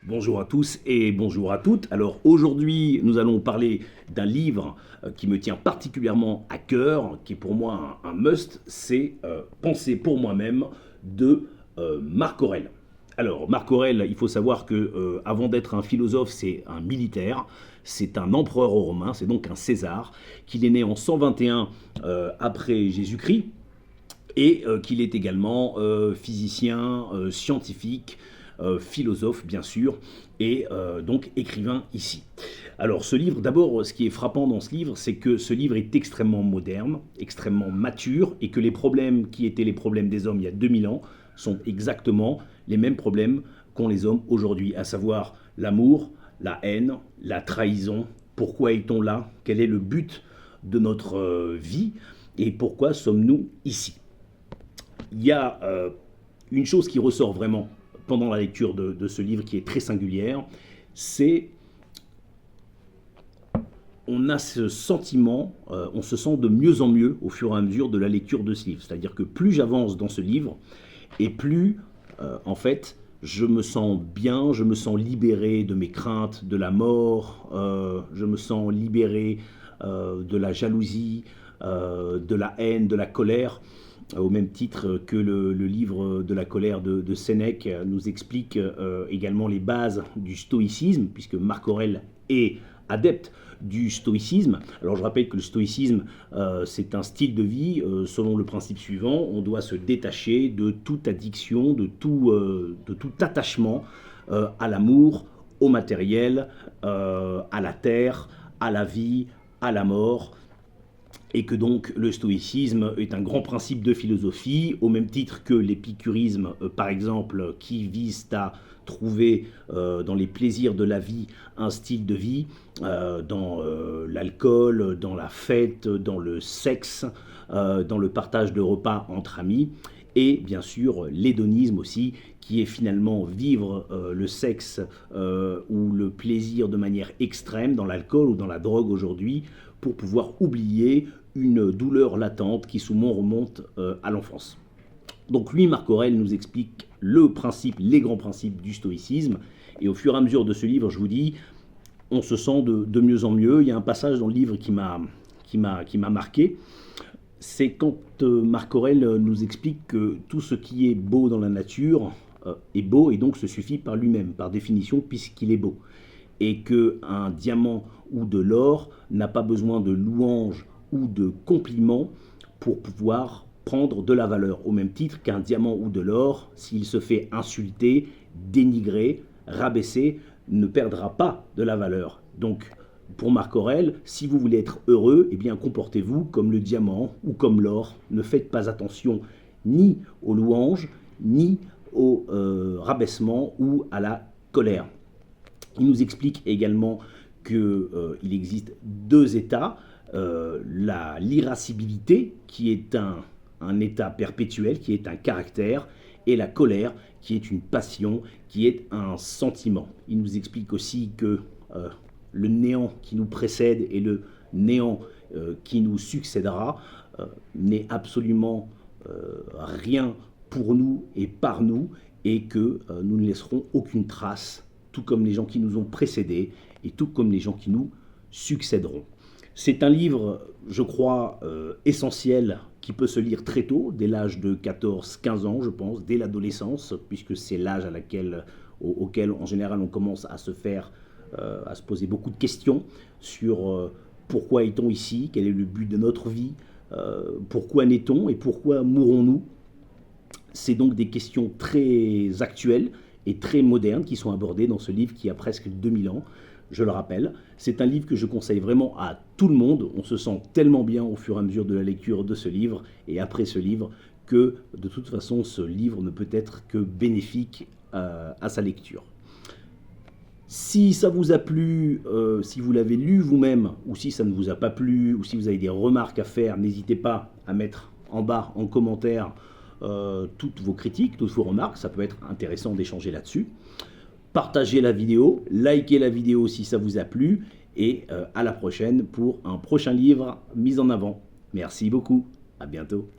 Bonjour à tous et bonjour à toutes. Alors aujourd'hui, nous allons parler d'un livre qui me tient particulièrement à cœur, qui est pour moi un must, c'est Penser pour moi-même de Marc Aurèle. Alors Marc Aurèle, il faut savoir que avant d'être un philosophe, c'est un militaire, c'est un empereur romain, c'est donc un César, qu'il est né en 121 après Jésus-Christ et qu'il est également physicien, scientifique, philosophe bien sûr, et donc écrivain ici. Alors ce livre, d'abord ce qui est frappant dans ce livre, c'est que ce livre est extrêmement moderne, extrêmement mature, et que les problèmes qui étaient les problèmes des hommes il y a 2000 ans sont exactement les mêmes problèmes qu'ont les hommes aujourd'hui, à savoir l'amour, la haine, la trahison. Pourquoi est-on là? Quel est le but de notre vie? Et pourquoi sommes-nous ici? Il y a une chose qui ressort vraiment pendant la lecture de ce livre qui est très singulière, c'est on a ce sentiment, on se sent de mieux en mieux au fur et à mesure de la lecture de ce livre. C'est-à-dire que plus j'avance dans ce livre, et plus, en fait, je me sens bien, je me sens libéré de mes craintes, de la mort, je me sens libéré de la jalousie, de la haine, de la colère, au même titre que le livre de la colère de Sénèque nous explique également les bases du stoïcisme, puisque Marc Aurèle est adepte du stoïcisme. Alors je rappelle que le stoïcisme, c'est un style de vie selon le principe suivant: on doit se détacher de toute addiction, de tout attachement à l'amour, au matériel, à la terre, à la vie, à la mort, et que donc le stoïcisme est un grand principe de philosophie, au même titre que l'épicurisme, par exemple, qui vise à trouver dans les plaisirs de la vie un style de vie, dans l'alcool, dans la fête, dans le sexe, dans le partage de repas entre amis, et bien sûr l'hédonisme aussi, qui est finalement vivre le sexe ou le plaisir de manière extrême dans l'alcool ou dans la drogue aujourd'hui, pour pouvoir oublier une douleur latente qui souvent remonte à l'enfance. Donc lui, Marc Aurèle, nous explique le principe, les grands principes du stoïcisme, et au fur et à mesure de ce livre, je vous dis, on se sent de mieux en mieux. Il y a un passage dans le livre qui m'a marqué, c'est quand Marc Aurèle nous explique que tout ce qui est beau dans la nature est beau, et donc se suffit par lui-même, par définition, puisqu'il est beau. Et qu'un diamant ou de l'or n'a pas besoin de louanges ou de compliments pour pouvoir prendre de la valeur. Au même titre qu'un diamant ou de l'or, s'il se fait insulter, dénigrer, rabaisser, ne perdra pas de la valeur. Donc, pour Marc Aurèle, si vous voulez être heureux, eh bien comportez-vous comme le diamant ou comme l'or. Ne faites pas attention ni aux louanges, ni au rabaissement ou à la colère. Il nous explique également qu'il existe deux états, l'irascibilité, qui est un état perpétuel, qui est un caractère, et la colère, qui est une passion, qui est un sentiment. Il nous explique aussi que le néant qui nous précède et le néant qui nous succédera n'est absolument rien pour nous et par nous, et que nous ne laisserons aucune trace, tout comme les gens qui nous ont précédés et tout comme les gens qui nous succéderont. C'est un livre, je crois, essentiel, qui peut se lire très tôt, dès l'âge de 14-15 ans, je pense, dès l'adolescence, puisque c'est l'âge auquel, en général, on commence à à se poser beaucoup de questions sur pourquoi est-on ici, quel est le but de notre vie, pourquoi naît-on et pourquoi mourrons-nous. C'est donc des questions très actuelles et très modernes qui sont abordées dans ce livre qui a presque 2000 ans. Je le rappelle, c'est un livre que je conseille vraiment à tout le monde. On se sent tellement bien au fur et à mesure de la lecture de ce livre et après ce livre que de toute façon ce livre ne peut être que bénéfique à sa lecture. Si ça vous a plu, si vous l'avez lu vous-même, ou si ça ne vous a pas plu, ou si vous avez des remarques à faire, n'hésitez pas à mettre en bas en commentaire toutes vos critiques, toutes vos remarques. Ça peut être intéressant d'échanger là-dessus. Partagez la vidéo, likez la vidéo si ça vous a plu, et à la prochaine pour un prochain livre mis en avant. Merci beaucoup, à bientôt.